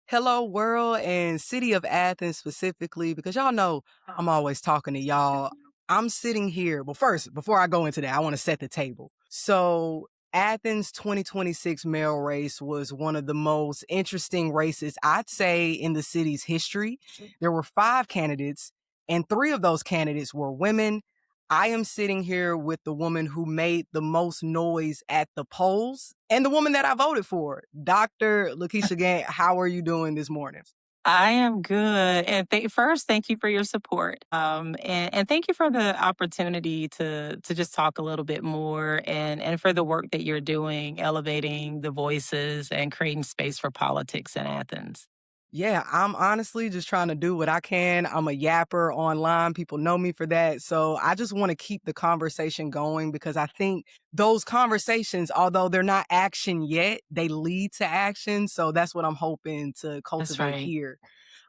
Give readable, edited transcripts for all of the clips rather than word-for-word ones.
Hello, world and city of Athens specifically, because y'all know I'm always talking to y'all. I'm sitting here. Well, first, before I go into that, I want to set the table. So, Athens 2026 mayoral race was one of the most interesting races, I'd say, in the city's history. There were 5 candidates, and 3 of those candidates were women. I am sitting here with the woman who made the most noise at the polls and the woman that I voted for, Dr. LaKeisha Gantt. How are you doing this morning? I am good. And first, thank you for your support. And thank you for the opportunity to just talk a little bit more and for the work that you're doing, elevating the voices and creating space for politics in Athens. Yeah, I'm honestly just trying to do what I can. I'm a yapper online. People know me for that. So I just want to keep the conversation going because I think those conversations, although they're not action yet, they lead to action. So that's what I'm hoping to That's cultivate right. here.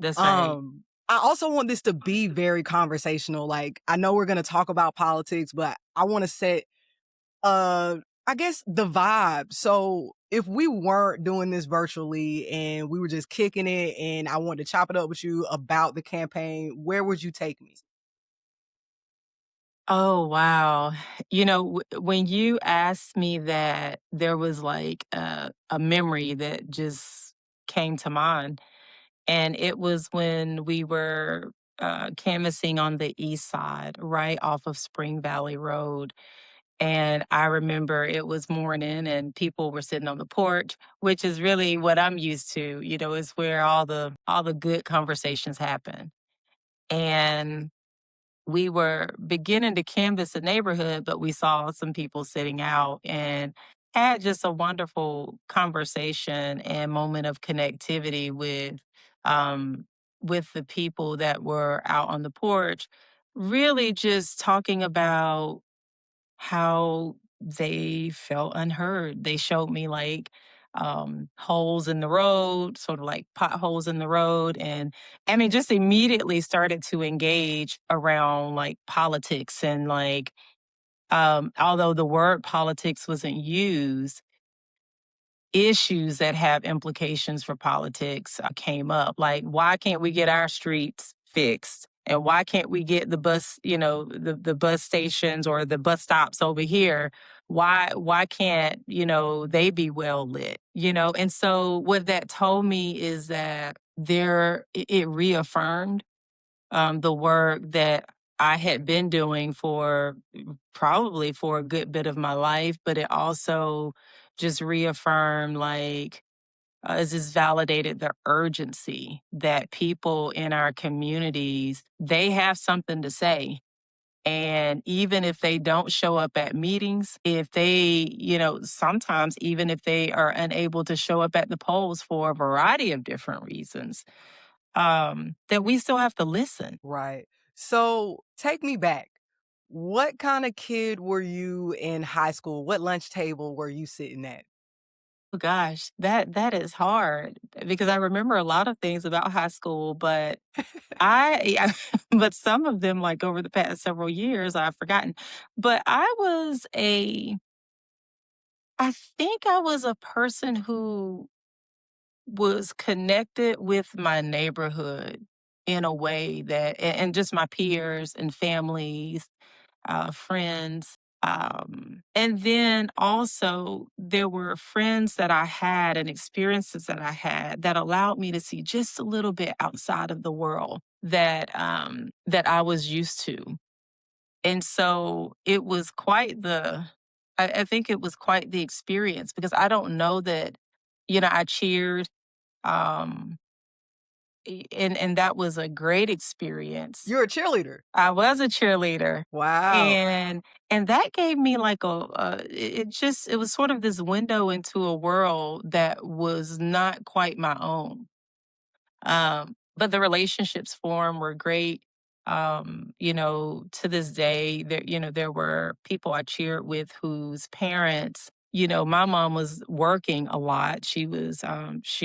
That's right. I also want this to be very conversational. Like, I know we're going to talk about politics, but I want to set uh I guess the vibe. So if we weren't doing this virtually and we were just kicking it and I wanted to chop it up with you about the campaign, where would you take me? Oh, wow. When you asked me that, there was like a memory that just came to mind. And it was when we were canvassing on the east side, right off of Spring Valley Road. And I remember it was morning and people were sitting on the porch, which is really what I'm used to, is where all the good conversations happen. And we were beginning to canvass the neighborhood, but we saw some people sitting out and had just a wonderful conversation and moment of connectivity um, with the people that were out on the porch, really just talking about how they felt unheard. They showed me like holes in the road, sort of like potholes in the road. And I mean, just immediately started to engage around like politics and like, although the word politics wasn't used, issues that have implications for politics came up. Like, why can't we get our streets fixed? And why can't we get the bus, the bus stations or the bus stops over here? Why can't, they be well lit? And so what that told me is that it reaffirmed the work that I had been doing for probably for a good bit of my life, but it also just reaffirmed like it's just validated the urgency that people in our communities they have something to say. And even if they don't show up at meetings, if they, sometimes even if they are unable to show up at the polls for a variety of different reasons, that we still have to listen. Right. So take me back. What kind of kid were you in high school? What lunch table were you sitting at? Oh gosh, that is hard because I remember a lot of things about high school, but yeah, but some of them, like over the past several years, I've forgotten. But I think I was a person who was connected with my neighborhood in a way that, and just my peers and families, friends. And then also, there were friends that I had and experiences that I had that allowed me to see just a little bit outside of the world that I was used to. And so it was I think it was quite the experience because I don't know that, I cheered. Um, and that was a great experience. You're a cheerleader. I was a cheerleader, Wow. and that gave me like it was sort of this window into a world that was not quite my own. But the relationships formed were great. To this day, there were people I cheered with whose parents, my mom was working a lot. She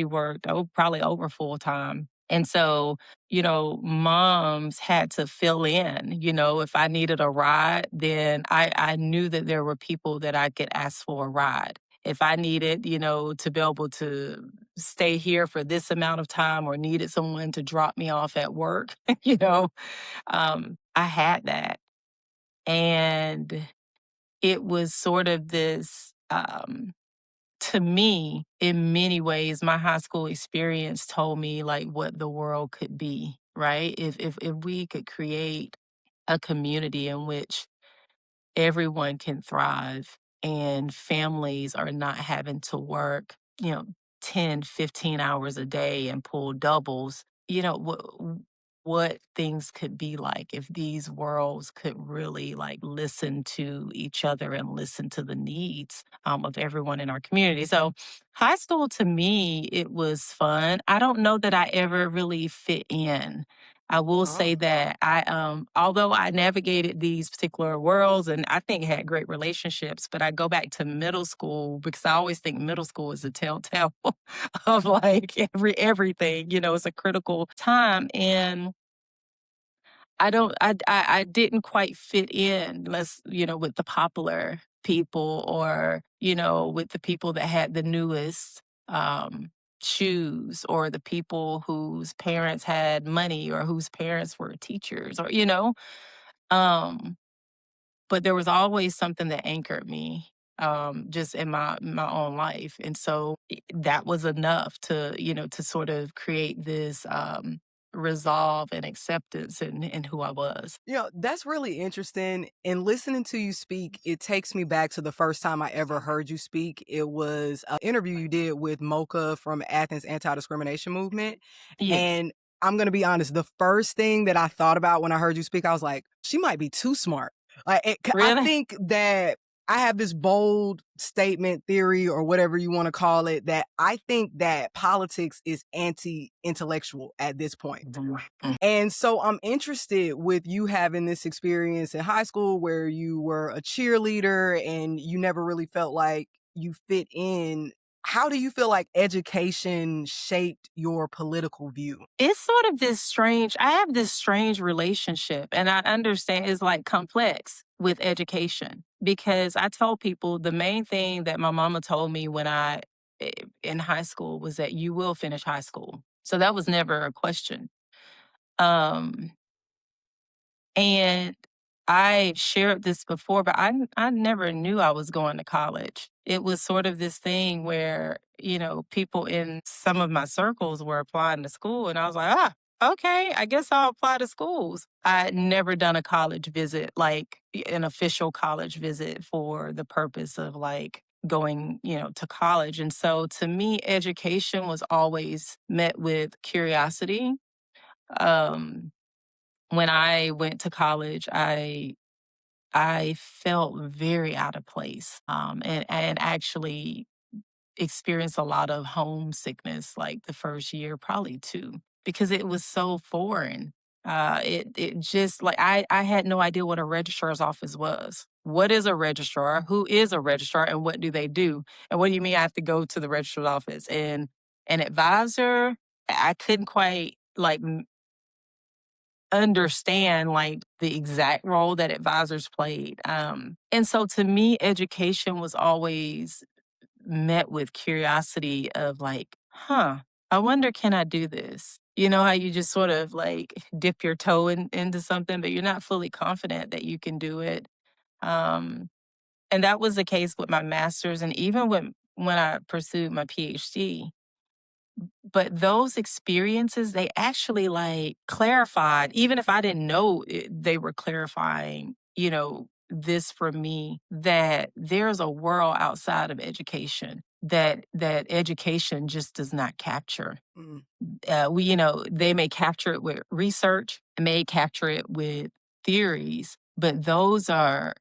worked probably over full time. And so, moms had to fill in, if I needed a ride, then I knew that there were people that I could ask for a ride. If I needed, to be able to stay here for this amount of time or needed someone to drop me off at work, you know, I had that. And it was sort of this, to me, in many ways, my high school experience told me like what the world could be, right? If we could create a community in which everyone can thrive and families are not having to work, 10, 15 hours a day and pull doubles, what things could be like if these worlds could really like listen to each other and listen to the needs of everyone in our community. So high school to me, it was fun. I don't know that I ever really fit in. I will say Oh. that although I navigated these particular worlds and I think had great relationships, but I go back to middle school because I always think middle school is a telltale of like everything. It's a critical time, and I don't, I didn't quite fit in, with the popular people or with the people that had the newest shoes or the people whose parents had money or whose parents were teachers or um but there was always something that anchored me just in my own life, and so that was enough to to sort of create this resolve and acceptance in who I was. That's really interesting. And listening to you speak, it takes me back to the first time I ever heard you speak. It was an interview you did with Mocha from Athens Anti-Discrimination Movement. Yes. And I'm going to be honest, the first thing that I thought about when I heard you speak, I was like, she might be too smart. I Really? think that I have this bold statement theory or whatever you want to call it, that I think that politics is anti-intellectual at this point. Mhm. And so I'm interested with you having this experience in high school where you were a cheerleader and you never really felt like you fit in. How do you feel like education shaped your political view? It's sort of this strange, I have this strange relationship, and I understand it's like complex with education because I tell people the main thing that my mama told me when in high school was that you will finish high school. So that was never a question. Um, and I shared this before, but I never knew I was going to college. It was sort of this thing where, people in some of my circles were applying to school, and I was like, okay, I guess I'll apply to schools. I had never done a college visit, like an official college visit for the purpose of like going, to college. And so to me, education was always met with curiosity. Um, when I went to college, I felt very out of place, and actually experienced a lot of homesickness, like the first year, probably 2, because it was so foreign. It just like I had no idea what a registrar's office was. What is a registrar? Who is a registrar, and what do they do? And what do you mean I have to go to the registrar's office? And an advisor, I couldn't quite like understand like the exact role that advisors played. And so to me, education was always met with curiosity of like, I wonder, can I do this? You know how you just sort of like dip your toe into something, but you're not fully confident that you can do it. Um, and that was the case with my master's, and even when I pursued my PhD. But those experiences, they actually, like, clarified, even if I didn't know they were clarifying, this for me, that there's a world outside of education that education just does not capture. Mm. They may capture it with research, may capture it with theories, but those are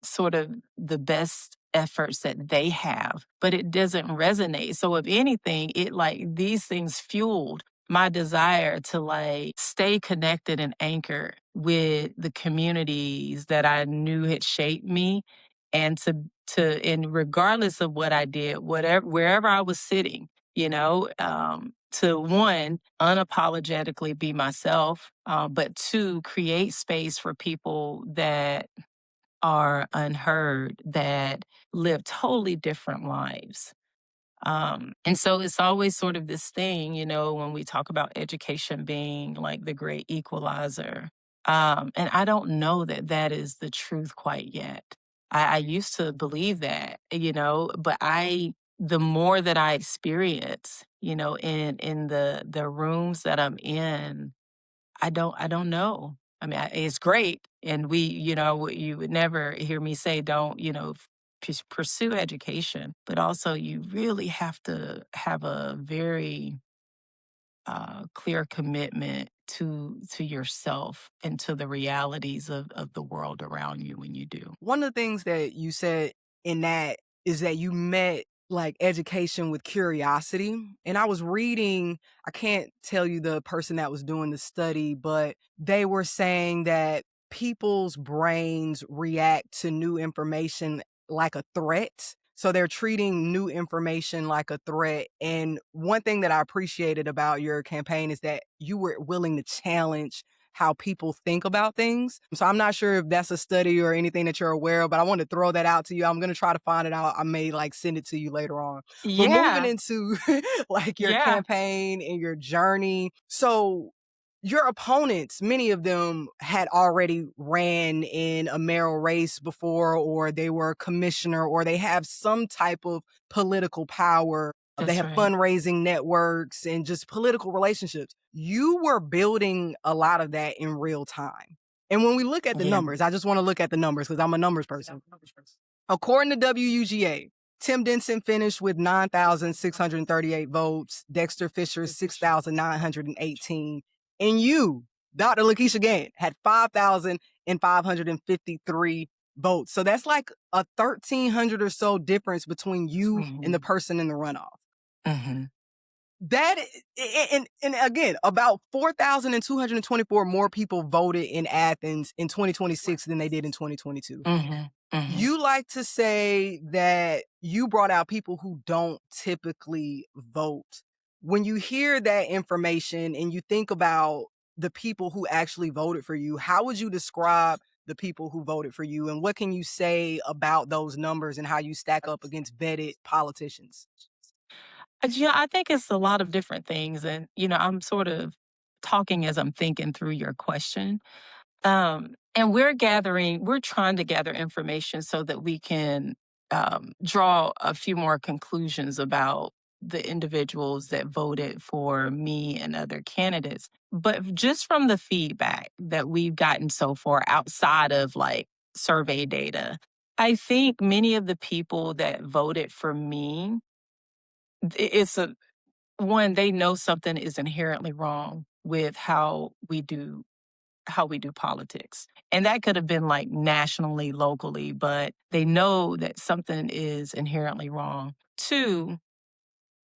sort of the best efforts that they have, but it doesn't resonate. So if anything, it like these things fueled my desire to like stay connected and anchored with the communities that I knew had shaped me, and and regardless of what I did, whatever wherever I was sitting, to one, unapologetically be myself, but two, create space for people that are unheard, that live totally different lives. And so it's always sort of this thing, when we talk about education being like the great equalizer. And I don't know that that is the truth quite yet. I used to believe that, but the more that I experience, in the rooms that I'm in, I don't know. I mean, it's great, and you would never hear me say don't, pursue education, but also you really have to have a very clear commitment to yourself and to the realities of the world around you when you do. One of the things that you said in that is that you met like education with curiosity. And I was reading, I can't tell you the person that was doing the study, but they were saying that people's brains react to new information like a threat. So they're treating new information like a threat. And one thing that I appreciated about your campaign is that you were willing to challenge how people think about things. So I'm not sure if that's a study or anything that you're aware of, but I want to throw that out to you. I'm going to try to find it out. I may like send it to you later on. But moving Yeah, into like your yeah, campaign and your journey. So your opponents, many of them had already ran in a mayoral race before, or they were a commissioner, or they have some type of political power. They that's have right. fundraising networks and just political relationships. You were building a lot of that in real time. And when we look at the Yeah. numbers, I just want to look at the numbers because I'm a numbers person. According to WUGA, Tim Denson finished with 9,638 votes, Dexter Fisher 6,918, and you, Dr. LaKeisha Gantt, had 5,553 votes. So that's like a 1,300 or so difference between you and the Hmm. person in the runoff. Hmm. That and again, about 4,224 more people voted in Athens in 2026 than they did in 2022. Hmm. Hmm. You like to say that you brought out people who don't typically vote. When you hear that information and you think about the people who actually voted for you, how would you describe the people who voted for you? And what can you say about those numbers and how you stack up against vetted politicians? Yeah, I think it's a lot of different things. And, I'm sort of talking as I'm thinking through your question. And we're trying to gather information so that we can draw a few more conclusions about the individuals that voted for me and other candidates. But just from the feedback that we've gotten so far outside of like survey data, I think many of the people that voted for me, it's a one, they know something is inherently wrong with how we do politics. And that could have been like nationally, locally, but they know that something is inherently wrong. Two,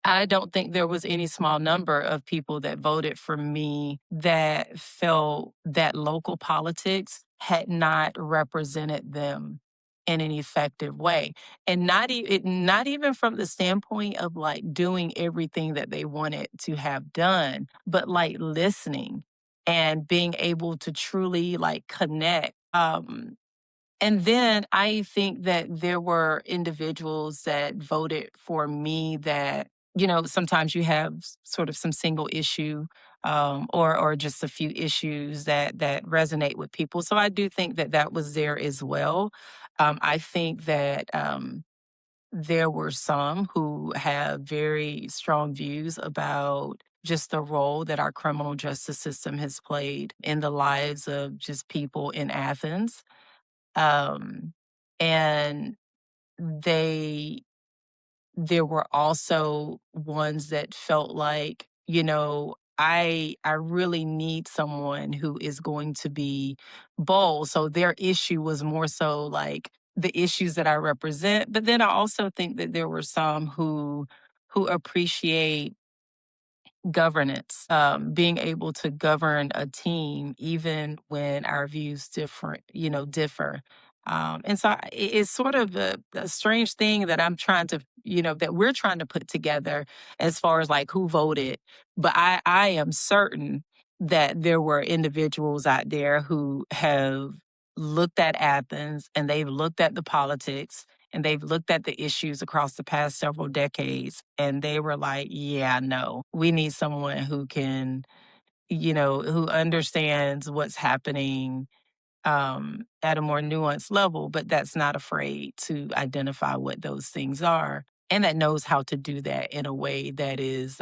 I don't think there was any small number of people that voted for me that felt that local politics had not represented them in an effective way. And not even from the standpoint of like doing everything that they wanted to have done, but like listening and being able to truly like connect. And then I think that there were individuals that voted for me that, sometimes you have sort of some single issue, or just a few issues that resonate with people. So I do think that that was there as well. I think that there were some who have very strong views about just the role that our criminal justice system has played in the lives of just people in Athens. Um, and they there were also ones that felt like, I really need someone who is going to be bold. So their issue was more so like the issues that I represent. But then I also think that there were some who appreciate governance, being able to govern a team even when our views differ. And so it's sort of a strange thing that I'm trying to, that we're trying to put together as far as like who voted. But I am certain that there were individuals out there who have looked at Athens and they've looked at the politics and they've looked at the issues across the past several decades, and they were like, yeah, no, we need someone who can, who understands what's happening at a more nuanced level, but that's not afraid to identify what those things are and that knows how to do that in a way that is,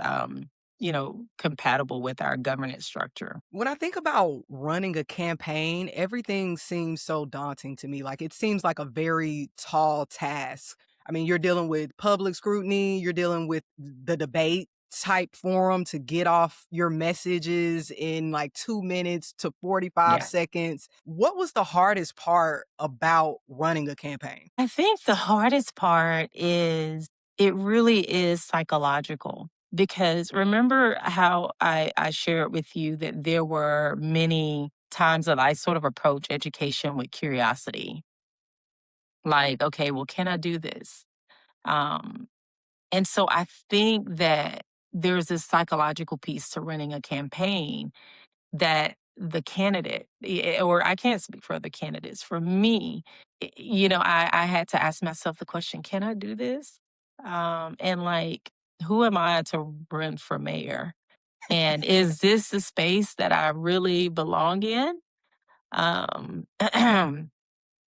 compatible with our governance structure. When I think about running a campaign, everything seems so daunting to me. Like, it seems like a very tall task. I mean, you're dealing with public scrutiny, you're dealing with the debate type forum to get off your messages in like 2 minutes to 45 Yeah. seconds. What was the hardest part about running a campaign? I think the hardest part is it really is psychological. Because remember how I shared with you that there were many times that I sort of approach education with curiosity. Like, okay, well, can I do this? Um, and so I think that there's this psychological piece to running a campaign that the candidate, or I can't speak for other candidates. For me, I had to ask myself the question, can I do this? And like, who am I to run for mayor? And is this the space that I really belong in?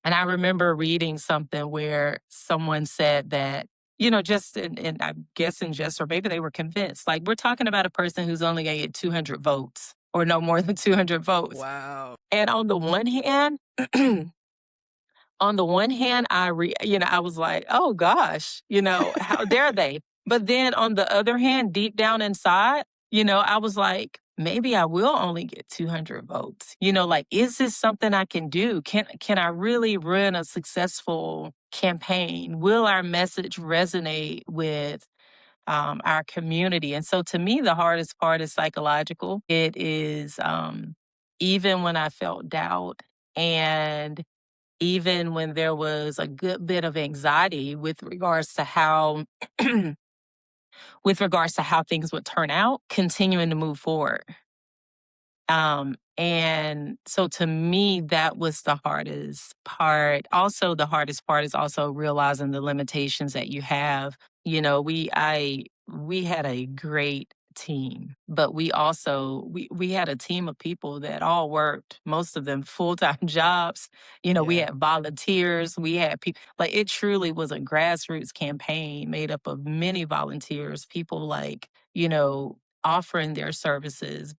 And I remember reading something where someone said that, just and I'm guessing just, or maybe they were convinced, like, we're talking about a person who's only going to get 200 votes or no more than 200 votes. Wow. And on the one hand, I was like, oh gosh, how dare they? But then on the other hand, deep down inside, I was like, maybe I will only get 200 votes. Like, is this something I can do? Can I really run a successful campaign? Will our message resonate with our community? And so to me, the hardest part is psychological. It is even when I felt doubt and even when there was a good bit of anxiety with regards to how things would turn out, continuing to move forward. And so to me, that was the hardest part. Also, the hardest part is also realizing the limitations that you have. We had a great team, but we had a team of people that all worked, most of them full-time jobs. We Yeah. had volunteers, we had people, like, it truly was a grassroots campaign made up of many volunteers, people like, offering their services.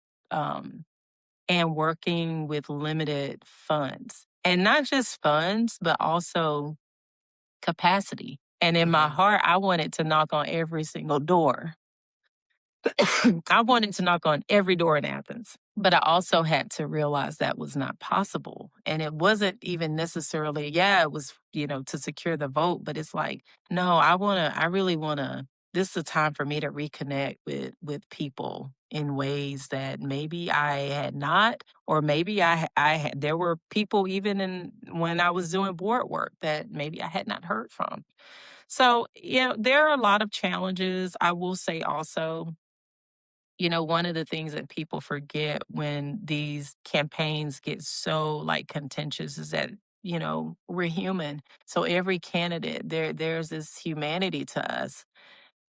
And working with limited funds. And not just funds, but also capacity. And in my Mhm. heart, I wanted to knock on every single door. I wanted to knock on every door in Athens. But I also had to realize that was not possible. And it wasn't even necessarily, yeah, it was, to secure the vote, but it's like, no, I really wanna, this is a time for me to reconnect with people in ways that maybe I had not, or maybe I had, there were people even in when I was doing board work that maybe I had not heard from. So, there are a lot of challenges. I will say also, one of the things that people forget when these campaigns get so like contentious is that, we're human. So every candidate, there's this humanity to us.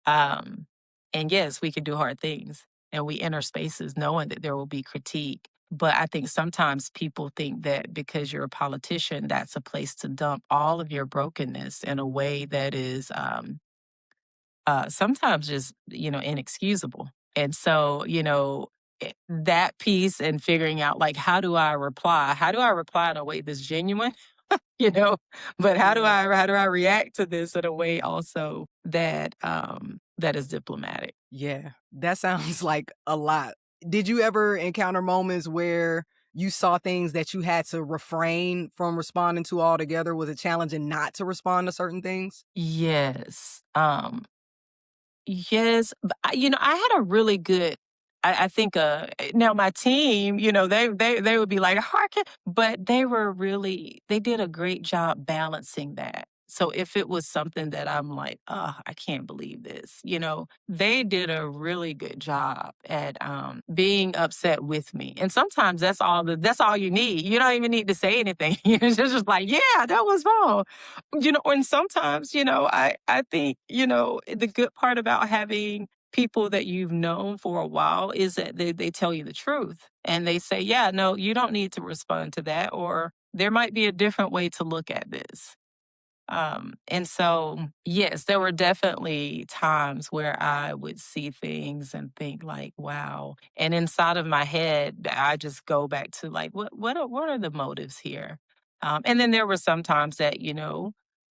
Um, and yes, we can do hard things and we enter spaces knowing that there will be critique. But I think sometimes people think that because you're a politician, that's a place to dump all of your brokenness in a way that is sometimes just, inexcusable. And so, that piece and figuring out, like, how do I reply? How do I reply in a way that's genuine? you know, but Yeah. how do I react to this in a way also that that is diplomatic? Yeah, that sounds like a lot. Did you ever encounter moments where you saw things that you had to refrain from responding to altogether? Was it challenging not to respond to certain things? Yes. Yes, but I had a really good. I think. Now my team, they would be like, "Harken," but they were really. They did a great job balancing that. So if it was something that I'm like, "Oh, I can't believe this," they did a really good job at, being upset with me, and sometimes that's all you need. You don't even need to say anything. You're just like, "Yeah, that was wrong." And sometimes, I think, the good part about having people that you've known for a while is that they tell you the truth and they say, yeah, no, you don't need to respond to that, or there might be a different way to look at this. And so, yes, there were definitely times where I would see things and think like, wow. And inside of my head, I just go back to like, what are the motives here? And then there were some times that,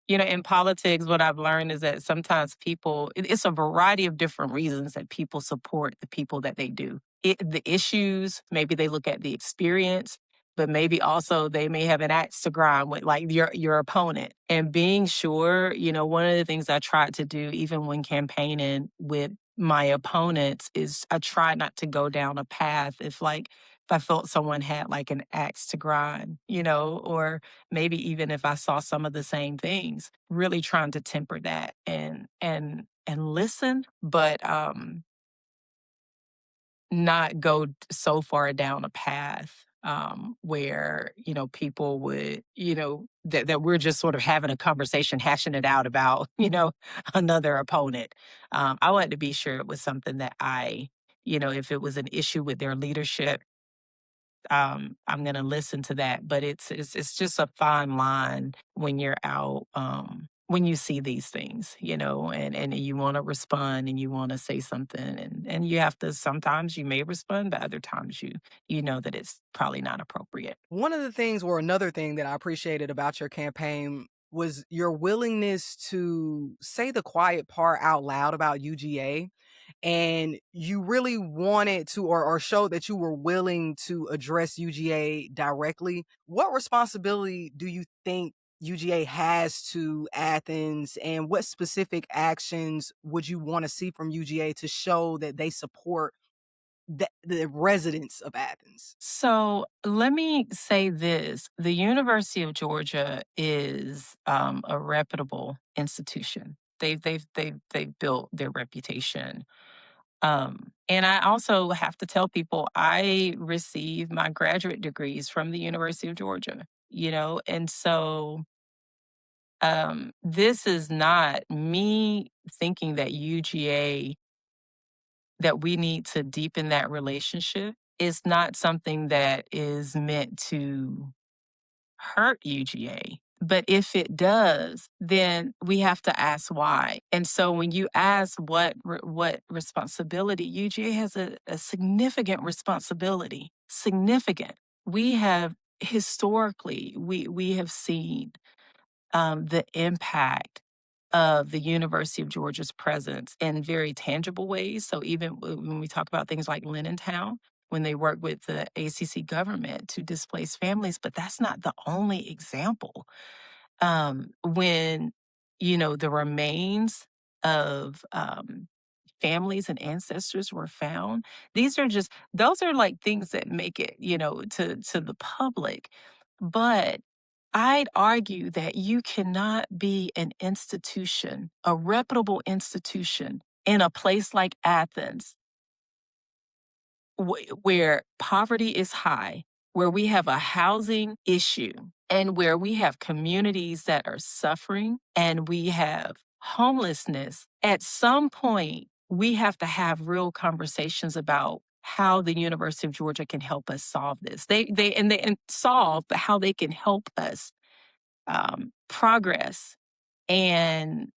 in politics, what I've learned is that sometimes it's a variety of different reasons that people support the people that they do. The issues, maybe they look at the experience, but maybe also they may have an axe to grind with like your opponent. And being sure, one of the things I tried to do even when campaigning with my opponents is I try not to go down a path if I felt someone had like an axe to grind, or maybe even if I saw some of the same things, really trying to temper that and listen, but not go so far down a path where people would that we're just sort of having a conversation hashing it out about another opponent. I wanted to be sure it was something that if it was an issue with their leadership, I'm going to listen to that. But it's just a fine line when you're out, when you see these things, and you want to respond and you want to say something, and you have to. Sometimes you may respond, but other times you know that it's probably not appropriate. One of the things, or another thing that I appreciated about your campaign was your willingness to say the quiet part out loud about UGA. And you really wanted to, or show that you were willing to address UGA directly. What responsibility do you think UGA has to Athens, and what specific actions would you want to see from UGA to show that they support the residents of Athens? So let me say this: the University of Georgia is a reputable institution. They've built their reputation. And I also have to tell people I received my graduate degrees from the University of Georgia, and so this is not me thinking that UGA, that we need to deepen that relationship. It's not something that is meant to hurt UGA. But if it does, then we have to ask why. And so when you ask what responsibility, UGA has a significant responsibility. Significant. We have historically we have seen the impact of the University of Georgia's presence in very tangible ways. So even when we talk about things like Town, when they work with the ACC government to displace families, but that's not the only example. When the remains of families and ancestors were found, those are like things that make it to the public, but I'd argue that you cannot be an institution, a reputable institution in a place like Athens, where poverty is high, where we have a housing issue, and where we have communities that are suffering and we have homelessness. At some point, we have to have real conversations about how the University of Georgia can help us solve this. And solve, but how they can help us progress and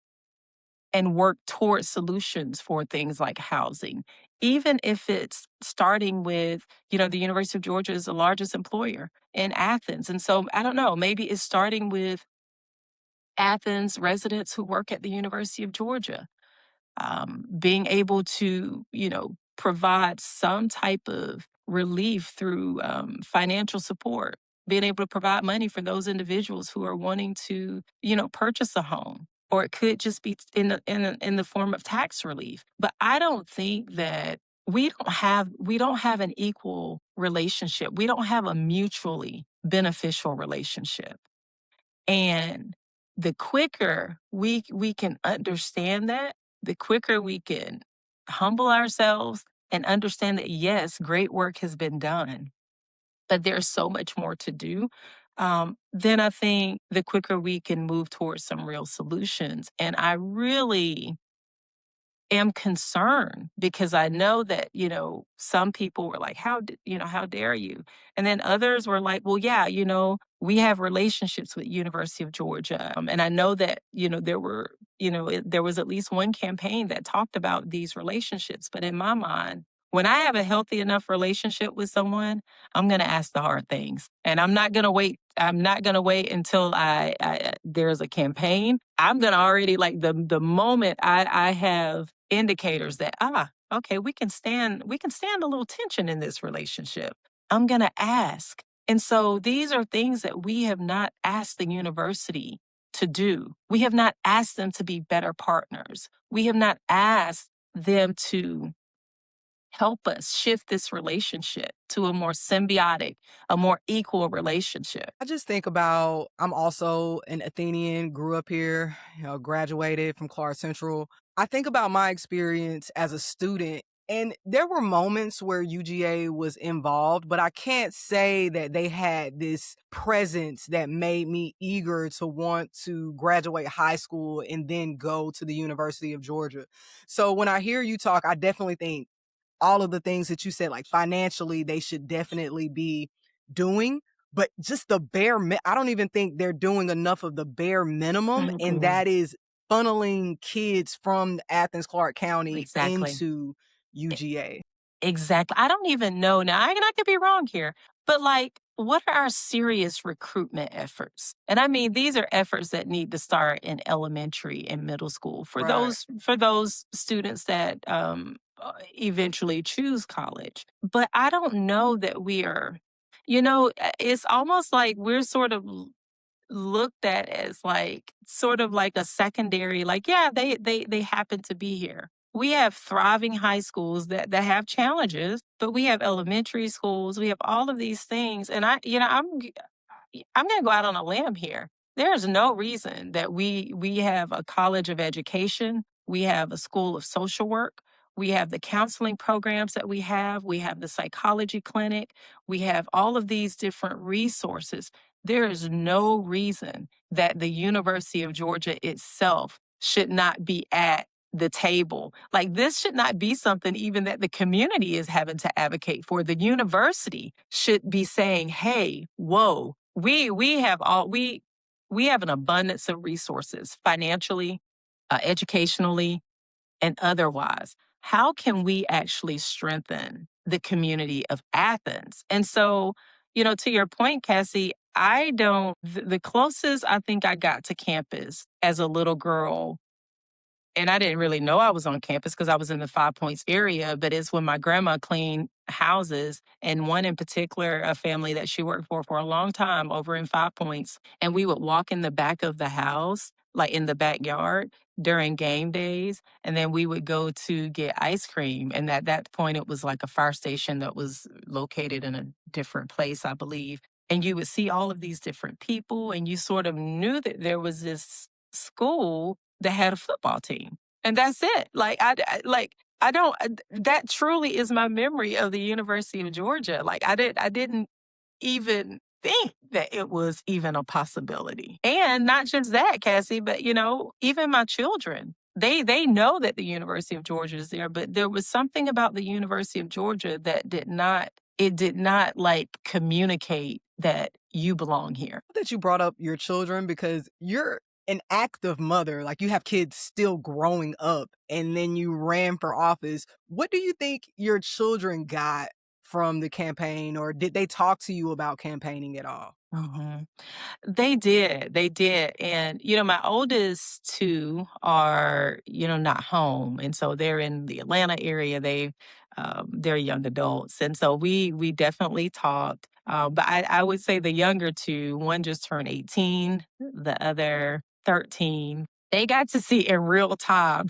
work towards solutions for things like housing, even if it's starting with, the University of Georgia is the largest employer in Athens. And so I don't know, maybe it's starting with Athens residents who work at the University of Georgia, being able to, provide some type of relief through financial support, being able to provide money for those individuals who are wanting to, purchase a home. Or it could just be in the form of tax relief. But I don't think that we don't have an equal relationship. We don't have a mutually beneficial relationship. And the quicker we can understand that, the quicker we can humble ourselves and understand that, yes, great work has been done, but there's so much more to do. Then I think the quicker we can move towards some real solutions. And I really am concerned because I know that, some people were like, how dare you? And then others were like, well, yeah, we have relationships with University of Georgia. And I know that, there was at least one campaign that talked about these relationships. But in my mind, when I have a healthy enough relationship with someone, I'm going to ask the hard things. And I'm not going to wait. I'm not going to wait until there's a campaign. I'm going to already, like, the moment I have indicators that, okay, we can stand a little tension in this relationship, I'm going to ask. And so these are things that we have not asked the university to do. We have not asked them to be better partners. We have not asked them to help us shift this relationship to a more symbiotic, a more equal relationship. I just think about, I'm also an Athenian, grew up here, graduated from Clark Central. I think about my experience as a student, and there were moments where UGA was involved, but I can't say that they had this presence that made me eager to want to graduate high school and then go to the University of Georgia. So when I hear you talk, I definitely think all of the things that you said, like financially, they should definitely be doing. But just the I don't even think they're doing enough of the bare minimum, and Mhm. that is funneling kids from Athens, Clark County Exactly. into UGA. Exactly. I don't even know now. I could be wrong here, but like, what are our serious recruitment efforts? And I mean, these are efforts that need to start in elementary and middle school for Right. those students that eventually choose college. But I don't know that we are. It's almost like we're sort of looked at as like sort of like a secondary, like, yeah, they happen to be here. We have thriving high schools that have challenges, but we have elementary schools, we have all of these things. And I'm going to go out on a limb here. There is no reason that we have a college of education, we have a school of social work, we have the counseling programs that we have the psychology clinic, we have all of these different resources. There is no reason that the University of Georgia itself should not be at the table. Like, this should not be something even that the community is having to advocate for. The university should be saying, "Hey, whoa, we have an abundance of resources financially, educationally, and otherwise. How can we actually strengthen the community of Athens?" And so, to your point, Cassie, I don't, the closest I think I got to campus as a little girl, and I didn't really know I was on campus because I was in the Five Points area, but it's when my grandma cleaned houses, and one in particular, a family that she worked for a long time over in Five Points. And we would walk in the back of the house, like in the backyard during game days. And then we would go to get ice cream. And at that point, it was like a fire station that was located in a different place, I believe. And you would see all of these different people, and you sort of knew that there was this school that had a football team. And that's it. Like, I don't, that truly is my memory of the University of Georgia. Like, I didn't even think that it was even a possibility. And not just that, Cassie, but even my children, they know that the University of Georgia is there, but there was something about the University of Georgia that did not like communicate that you belong here. That you brought up your children, because you're an active mother, like you have kids still growing up, and then you ran for office. What do you think your children got from the campaign, or did they talk to you about campaigning at all? Mhm. They did. And, my oldest two are, not home. And so they're in the Atlanta area. They're young adults. And so we definitely talked. But I would say the younger two, one just turned 18, the other 13. They got to see in real time,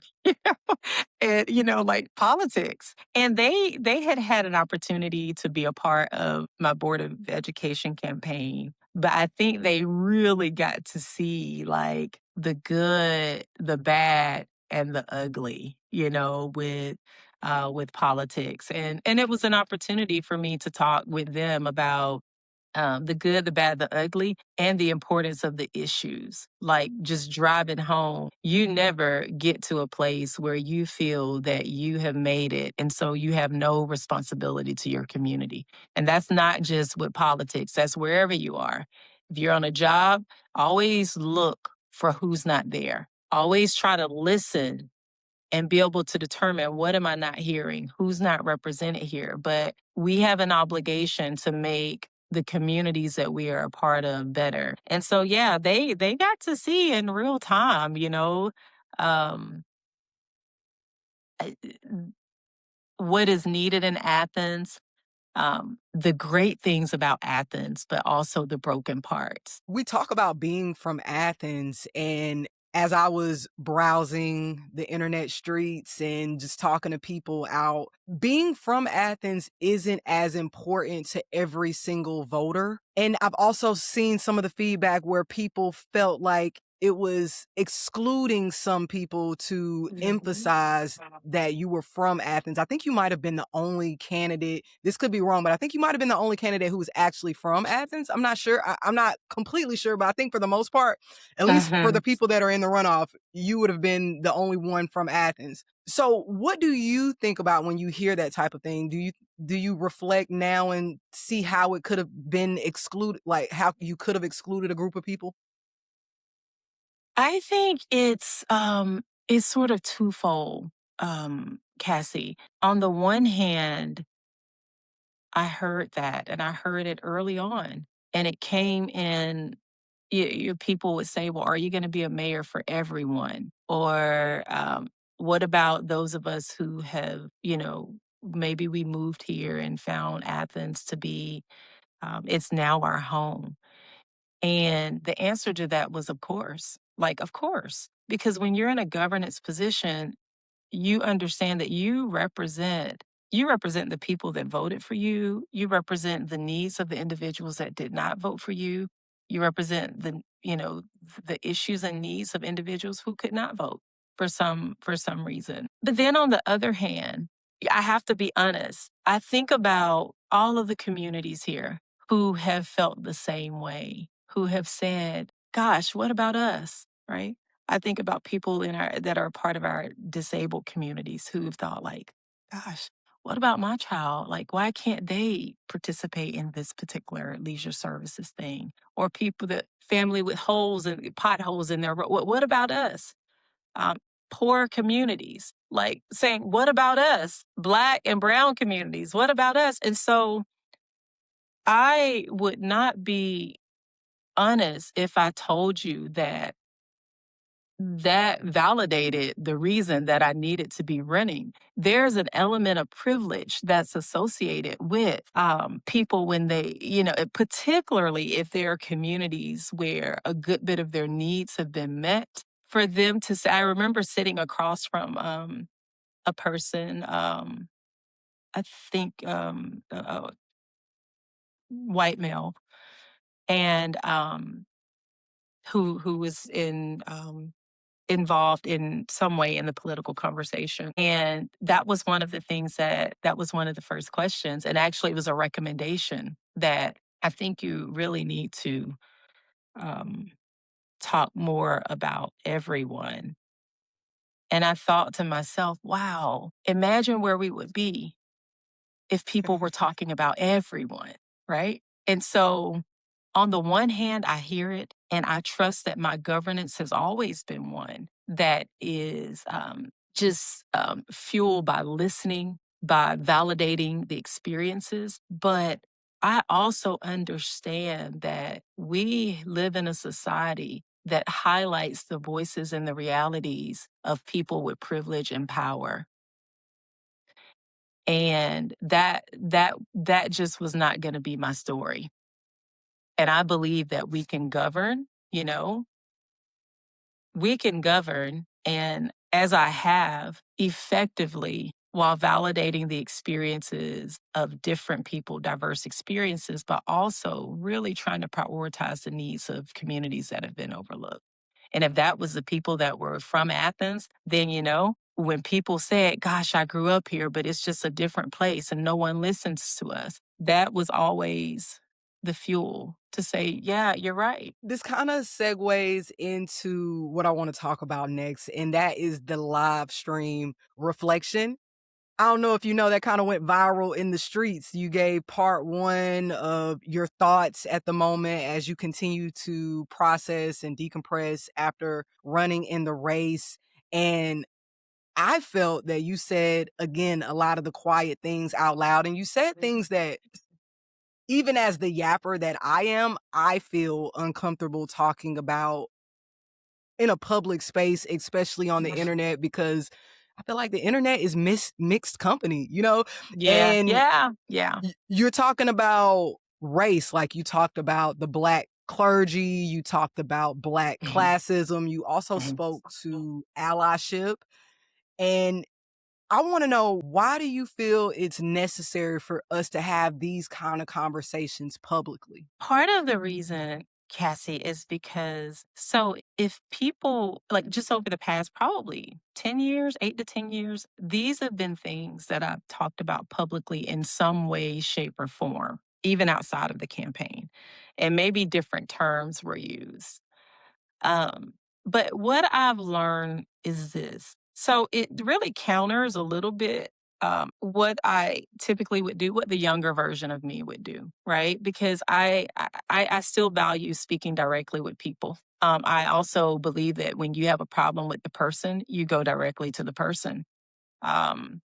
and, like politics. And they had an opportunity to be a part of my Board of Education campaign but I think they really got to see like the good, the bad, and the ugly, with politics. And it was an opportunity for me to talk with them about the good, the bad, the ugly, and the importance of the issues. Like just driving home, you never get to a place where you feel that you have made it. And so you have no responsibility to your community. And that's not just with politics, that's wherever you are. If you're on a job, always look for who's not there. Always try to listen and be able to determine what am I not hearing, who's not represented here. But we have an obligation to make the communities that we are a part of better. And so yeah, they got to see in real time, um uh, what is needed in Athens, the great things about Athens, but also the broken parts. We talk about being from Athens, and as I was browsing the internet streets and just talking to people out, being from Athens isn't as important to every single voter. And I've also seen some of the feedback where people felt like it was excluding some people to emphasize that you were from Athens. I think you might have been the only candidate. This could be wrong, but I think you might have been the only candidate who was actually from Athens. I'm not sure. I'm not completely sure, but I think for the most part, at least for the Mhm. people that are in the runoff, you would have been the only one from Athens. So, what do you think about when you hear that type of thing? Do you reflect now and see how it could have been excluded, like how you could have excluded a group of people? I think it's sort of twofold, Cassie. On the one hand, I heard that and I heard it early on. And it came in, your people would say, well, are you going to be a mayor for everyone? Or what about those of us who have, maybe we moved here and found Athens to be, it's now our home. And the answer to that was, of course. Like, of course. Because when you're in a governance position, you understand that you represent the people that voted for you. You represent the needs of the individuals that did not vote for you. You represent the issues and needs of individuals who could not vote for some reason. But then on the other hand, I have to be honest. I think about all of the communities here who have felt the same way, who have said, gosh, what about us? Right? I think about people that are part of our disabled communities who've thought like, gosh, what about my child? Like, why can't they participate in this particular leisure services thing? Or people that family with holes and potholes in their road. What about us? Um, Poor communities, like saying, what about us? Black and brown communities, what about us? And so I would not be honest if I told you that validated the reason that I needed to be running. There's an element of privilege that's associated with people when particularly if there are communities where a good bit of their needs have been met. For them to say, I remember sitting across from a person, I think a white male, and who was involved in some way in the political conversation. And that was one of the things that was one of the first questions. And actually, it was a recommendation that I think you really need to um, talk more about everyone. And I thought to myself, wow, imagine where we would be if people were talking about everyone, right? And so, on the one hand, I hear it and I trust that my governance has always been one that is just fueled by listening, by validating the experiences. But I also understand that we live in a society that highlights the voices and the realities of people with privilege and power, and that just was not going to be my story. And I believe that we can govern, and as I have effectively while validating the experiences of different people, diverse experiences, but also really trying to prioritize the needs of communities that have been overlooked. And if that was the people that were from Athens, then, when people said, gosh, I grew up here, but it's just a different place and no one listens to us, that was always the fuel to say, yeah, you're right. This kind of segues into what I want to talk about next, and that is the live stream reflection. I don't know if you know that kind of went viral in the streets. You gave part one of your thoughts at the moment as you continue to process and decompress after running in the race. And I felt that you said, again, a lot of the quiet things out loud. And you said things that, even as the yapper that I am, I feel uncomfortable talking about in a public space, especially on the internet, because I feel like the internet is mixed company, Yeah, And yeah, yeah. you're talking about race, like you talked about the Black clergy, you talked about Black Mhm, classism, you also mhm. spoke to allyship. And I want to know, why do you feel it's necessary for us to have these kind of conversations publicly? Part of the reason, Cassie, is because so if people like just over the past probably 10 years, 8 to 10 years, these have been things that I've talked about publicly in some way, shape, or form, even outside of the campaign. And maybe different terms were used. Um, but what I've learned is this. So it really counters a little bit what I typically would do, what the younger version of me would do, right? Because I still value speaking directly with people. I also believe that when you have a problem with the person, you go directly to the person. Um,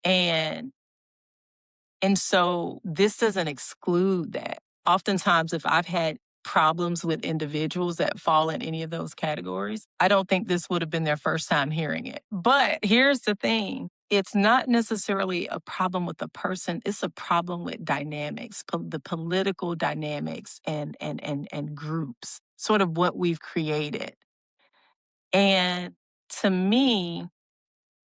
and and so this doesn't exclude that. Oftentimes, if I've had problems with individuals that fall in any of those categories, I don't think this would have been their first time hearing it. But here's the thing. It's not necessarily a problem with the person, it's a problem with dynamics, the political dynamics and groups, sort of what we've created. And to me,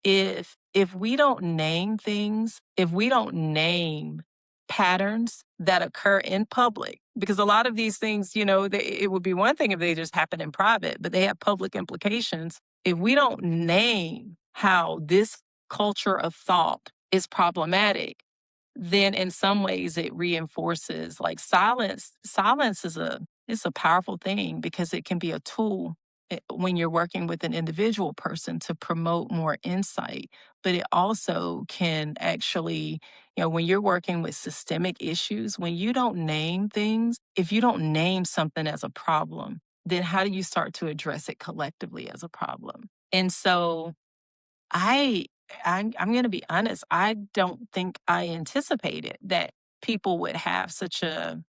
if we don't name things, if we don't name patterns that occur in public, because a lot of these things, it would be one thing if they just happen in private, but they have public implications. If we don't name how this culture of thought is problematic, then in some ways it reinforces like silence is a powerful thing because it can be a tool when you're working with an individual person to promote more insight, but it also can actually, when you're working with systemic issues, when you don't name things, if you don't name something as a problem, then how do you start to address it collectively as a problem? And so I I'm gonna be honest, I don't think I anticipated that people would have such a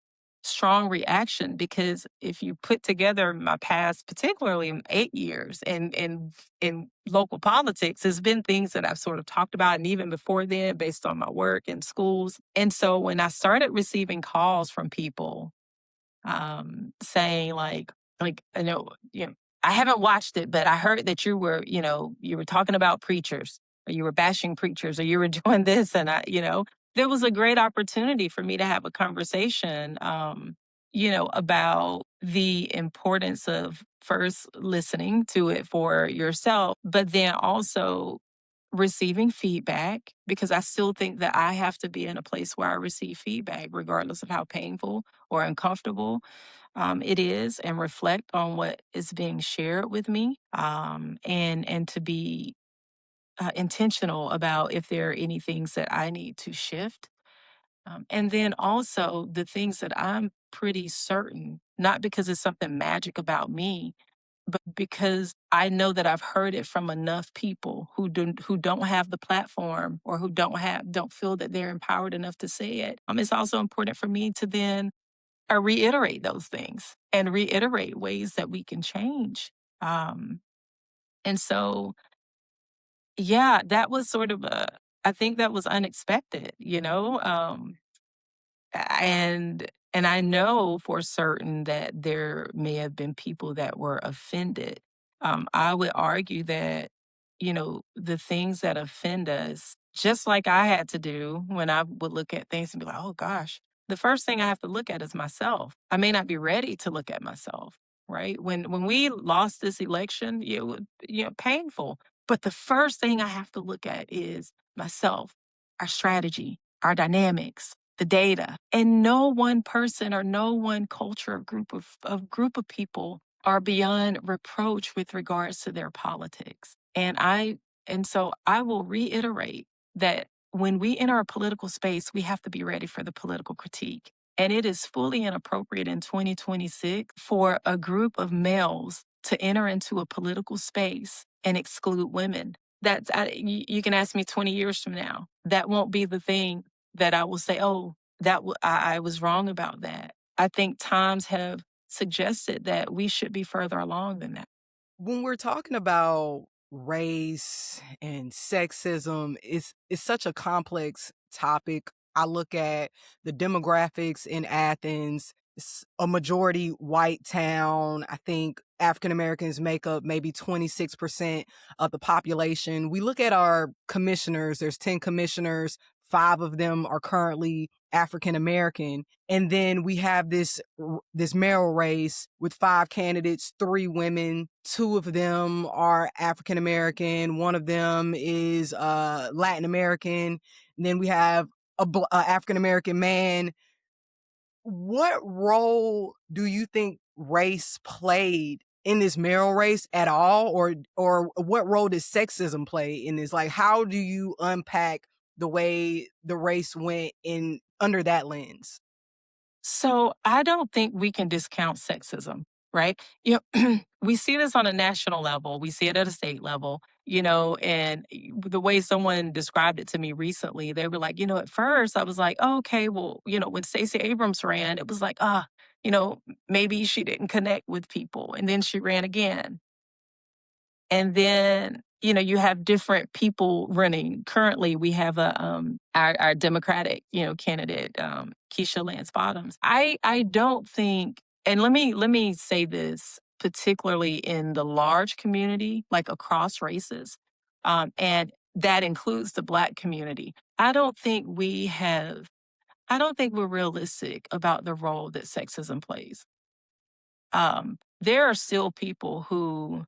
strong reaction because if you put together my past, particularly in 8 years in local politics, there's been things that I've sort of talked about and even before then based on my work in schools. And so when I started receiving calls from people saying like I haven't watched it, but I heard that you were talking about preachers, or you were bashing preachers, or you were doing this, and there was a great opportunity for me to have a conversation, about the importance of first listening to it for yourself, but then also receiving feedback because I still think that I have to be in a place where I receive feedback, regardless of how painful or uncomfortable it is, and reflect on what is being shared with me, and to be intentional about if there are any things that I need to shift. And then also the things that I'm pretty certain, not because it's something magic about me, but because I know that I've heard it from enough people who don't have the platform or who don't feel that they're empowered enough to say it. It's also important for me to then reiterate those things and reiterate ways that we can change. Um, and so, yeah, that was sort of I think that was unexpected, and I know for certain that there may have been people that were offended. I would argue that the things that offend us, just like I had to do when I would look at things and be like, oh gosh, the first thing I have to look at is myself. I may not be ready to look at myself, right? When we lost this election, it was painful. But the first thing I have to look at is myself, our strategy, our dynamics, the data. And no one person or no one culture or group of people are beyond reproach with regards to their politics. And so I will reiterate that when we enter a political space, we have to be ready for the political critique. And it is fully inappropriate in 2026 for a group of males to enter into a political space and exclude women. You can ask me 20 years from now. That won't be the thing that I will say, oh, I was wrong about that. I think times have suggested that we should be further along than that. When we're talking about race and sexism, it's such a complex topic. I look at the demographics in Athens. It's a majority white town. I think African Americans make up maybe 26% of the population. We look at our commissioners, there's 10 commissioners, 5 of them are currently African American. And then we have this mayoral race with 5 candidates, 3 women. 2 of them are African American. One of them is Latin American. And then we have a African American man. What role do you think race played in this mayoral race at all, or what role does sexism play in this? Like, how do you unpack the way the race went in under that lens? So I don't think we can discount sexism, right? We see this on a national level, we see it at a state level, and the way someone described it to me recently, they were like, at first I was like, oh, okay, well, when Stacey Abrams ran, it was like, maybe she didn't connect with people. And then she ran again. And then, you have different people running. Currently, we have our Democratic, candidate, Keisha Lance Bottoms. I don't think, and let me say this, particularly in the large community, like across races, and that includes the Black community. I don't think we're realistic about the role that sexism plays. There are still people who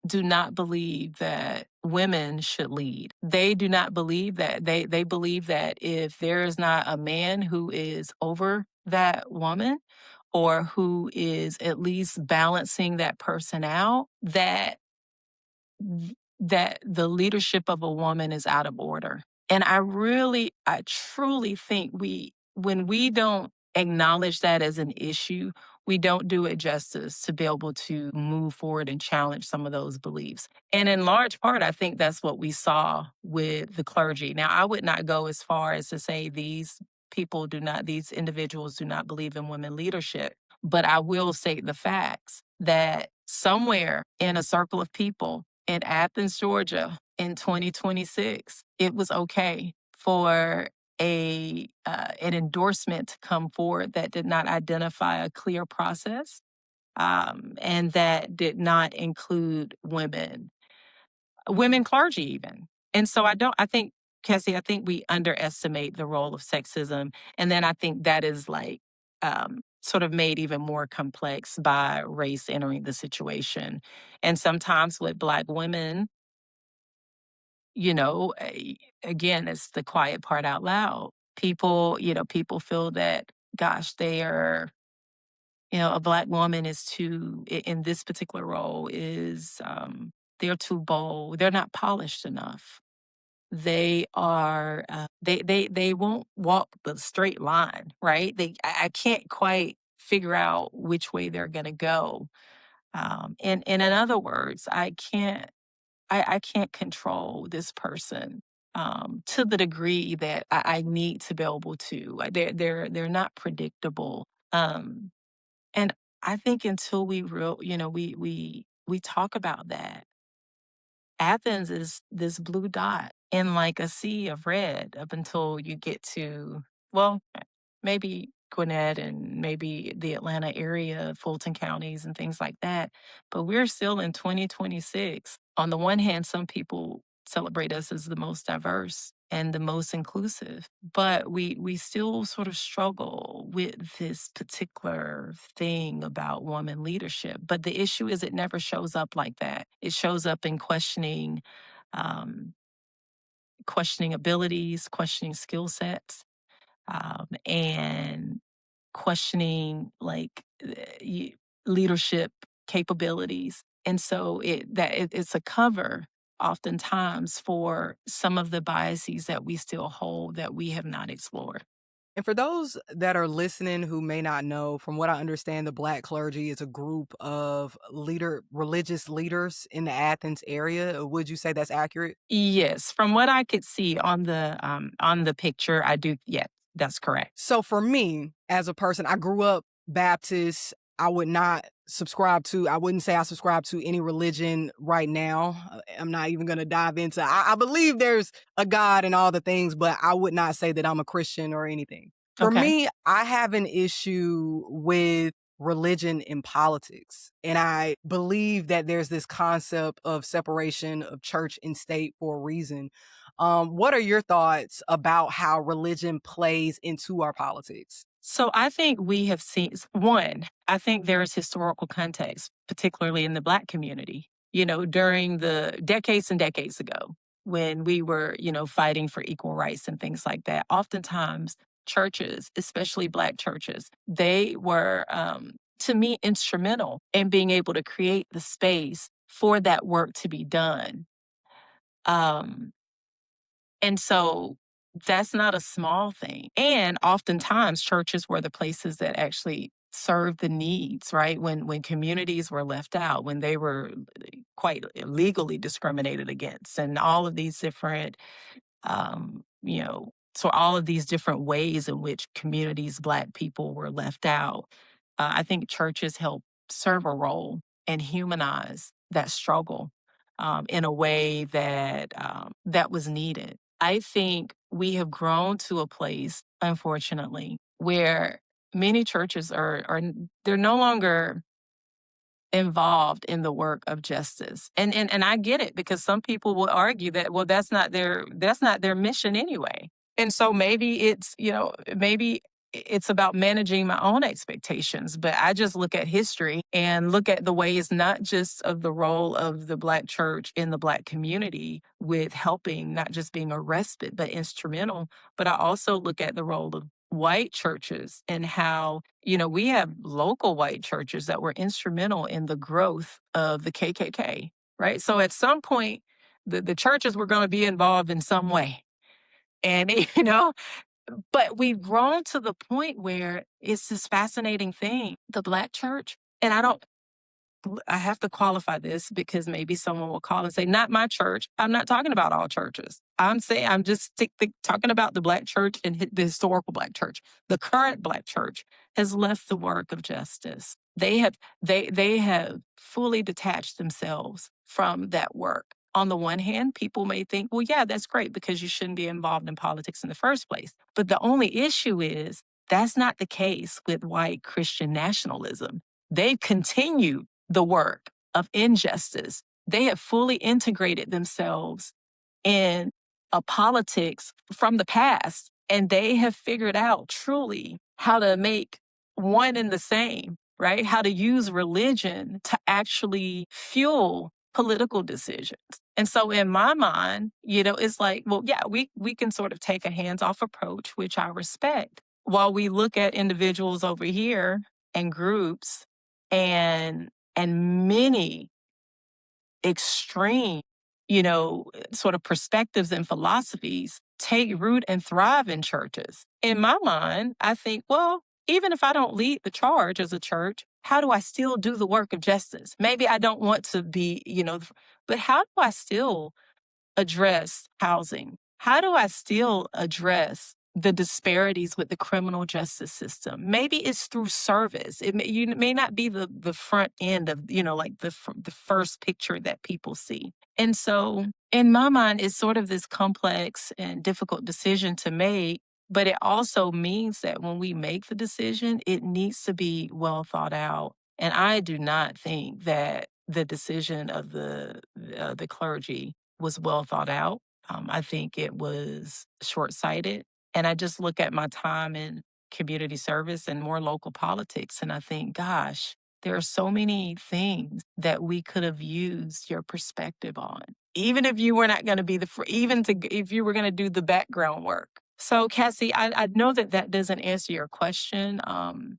do not believe that women should lead. They do not believe that. They believe that if there is not a man who is over that woman or who is at least balancing that person out, that the leadership of a woman is out of order. And I truly think when we don't acknowledge that as an issue, we don't do it justice to be able to move forward and challenge some of those beliefs. And in large part, I think that's what we saw with the clergy. Now, I would not go as far as to say these individuals do not believe in women leadership, but I will state the facts that somewhere in a circle of people in Athens, Georgia in 2026, it was okay for an endorsement to come forward that did not identify a clear process, and that did not include women clergy even. And so I think, Cassie, I think we underestimate the role of sexism. And then I think that is like sort of made even more complex by race entering the situation. And sometimes with Black women, again, it's the quiet part out loud. People feel that, gosh, they are, a Black woman is in this particular role they're too bold. They're not polished enough. They won't walk the straight line, right? I can't quite figure out which way they're going to go. And in other words, I can't control this person to the degree that I need to be able to. They're not predictable. And I think until we talk about that, Athens is this blue dot in like a sea of red up until you get to, well, maybe Gwinnett and maybe the Atlanta area, Fulton counties and things like that. But we're still in 2026 On the one hand, some people celebrate us as the most diverse and the most inclusive, but we still sort of struggle with this particular thing about woman leadership. But the issue is it never shows up like that. It shows up in um, questioning abilities, questioning skill sets, and questioning leadership capabilities. And so it's a cover oftentimes for some of the biases that we still hold that we have not explored. And for those that are listening who may not know, from what I understand, the Black clergy is a group of religious leaders in the Athens area. Would you say that's accurate? Yes, from what I could see on the picture, I do. Yes, that's correct. So for me, as a person, I grew up Baptist. I wouldn't say I subscribe to any religion right now. I'm not even going to dive into, I believe there's a God and all the things, but I would not say that I'm a Christian or anything. For Okay. me, I have an issue with religion in politics. And I believe that there's this concept of separation of church and state for a reason. What are your thoughts about how religion plays into our politics? So I think we have seen one, I think there is historical context, particularly in the Black community, during the decades and decades ago when we were, fighting for equal rights and things like that. Oftentimes, churches, especially Black churches, they were, to me, instrumental in being able to create the space for that work to be done. Um, and so that's not a small thing. And oftentimes churches were the places that actually served the needs, right? When communities were left out, when they were quite legally discriminated against, and all of these different so all of these different ways in which communities, Black people were left out, I think churches help serve a role and humanize that struggle in a way that was needed. I think we have grown to a place, unfortunately, where many churches they're no longer involved in the work of justice. And I get it because some people will argue that, well, that's not their mission anyway. And so maybe it's about managing my own expectations, but I just look at history and look at the ways not just of the role of the Black church in the Black community with helping, not just being a respite, but instrumental. But I also look at the role of white churches and how, we have local white churches that were instrumental in the growth of the KKK, right? So at some point, the churches were going to be involved in some way. And, but we've grown to the point where it's this fascinating thing, the Black church. And I have to qualify this because maybe someone will call and say, not my church. I'm not talking about all churches. I'm just talking about the Black church and the historical Black church. The current Black church has left the work of justice. They have fully detached themselves from that work. On the one hand, people may think, well, yeah, that's great because you shouldn't be involved in politics in the first place. But the only issue is that's not the case with white Christian nationalism. They've continued the work of injustice. They have fully integrated themselves in a politics from the past, and they have figured out truly how to make one and the same, right? How to use religion to actually fuel political decisions. And so in my mind, it's like, well, yeah, we can sort of take a hands-off approach, which I respect, while we look at individuals over here and groups and many extreme, sort of perspectives and philosophies take root and thrive in churches. In my mind, I think, well, even if I don't lead the charge as a church, how do I still do the work of justice? Maybe I don't want to be, but how do I still address housing? How do I still address the disparities with the criminal justice system? Maybe it's through service. You may not be the front end of, like the first picture that people see. And so in my mind, it's sort of this complex and difficult decision to make. But it also means that when we make the decision, it needs to be well thought out. And I do not think that the decision of the clergy was well thought out. I think it was short-sighted, and I just look at my time in community service and more local politics, and I think, gosh, there are so many things that we could have used your perspective on, even if you were not going to be even if you were going to do the background work. So, Cassie, I know that that doesn't answer your question. I'm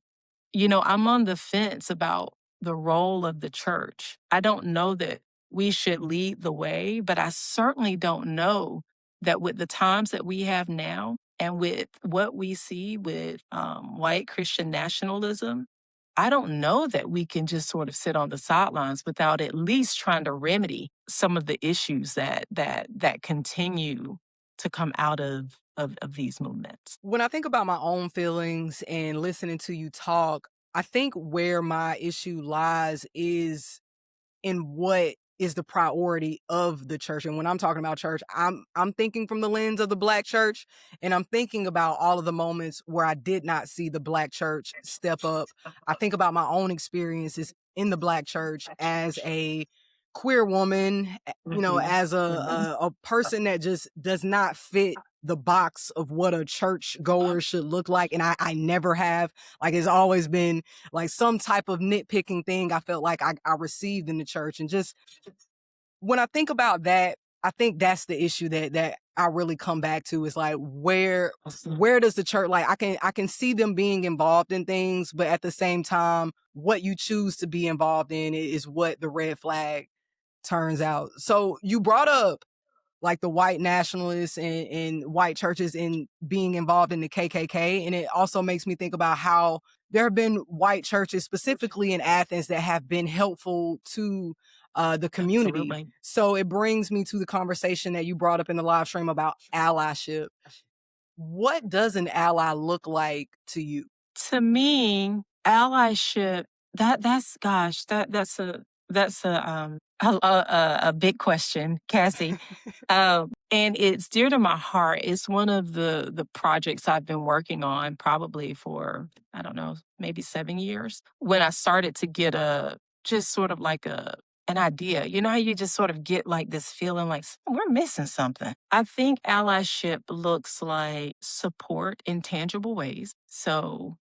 on the fence about the role of the church. I don't know that we should lead the way, but I certainly don't know that with the times that we have now and with what we see with white Christian nationalism, I don't know that we can just sort of sit on the sidelines without at least trying to remedy some of the issues that continue to come out of these movements. When I think about my own feelings and listening to you talk, I think where my issue lies is in what is the priority of the church. And when I'm talking about church, I'm thinking from the lens of the Black church, and I'm thinking about all of the moments where I did not see the Black church step up. I think about my own experiences in the Black church as a queer woman, Mhm. as a, Mhm. a person that just does not fit the box of what a church goer should look like. And I never have. Like, it's always been like some type of nitpicking thing I felt like I received in the church. And just when I think about that, I think that's the issue that I really come back to is like where does the church, like, I can see them being involved in things, but at the same time, what you choose to be involved in is what the red flag turns out. So you brought up like the white nationalists and white churches in being involved in the KKK. And it also makes me think about how there have been white churches, specifically in Athens, that have been helpful to the community. Absolutely. So it brings me to the conversation that you brought up in the live stream about allyship. What does an ally look like to you? To me, allyship, that's gosh, that's a big question, Cassie. And it's dear to my heart. It's one of the projects I've been working on probably for, I don't know, maybe 7 years. When I started to get a just sort of like an idea. You know how you just sort of get like this feeling like We're missing something." I think allyship looks like support in tangible ways. So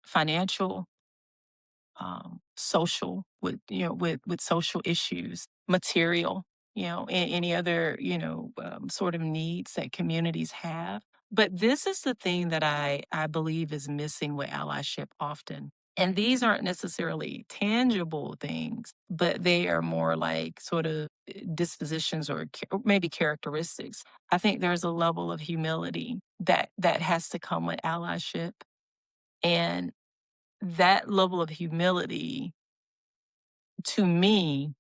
financial, social, with social issues, material, any other sort of needs that communities have. But this is the thing that I believe is missing with allyship often. And these aren't necessarily tangible things, but they are more like sort of dispositions or maybe characteristics. I think there's a level of humility that has to come with allyship, and that level of humility to me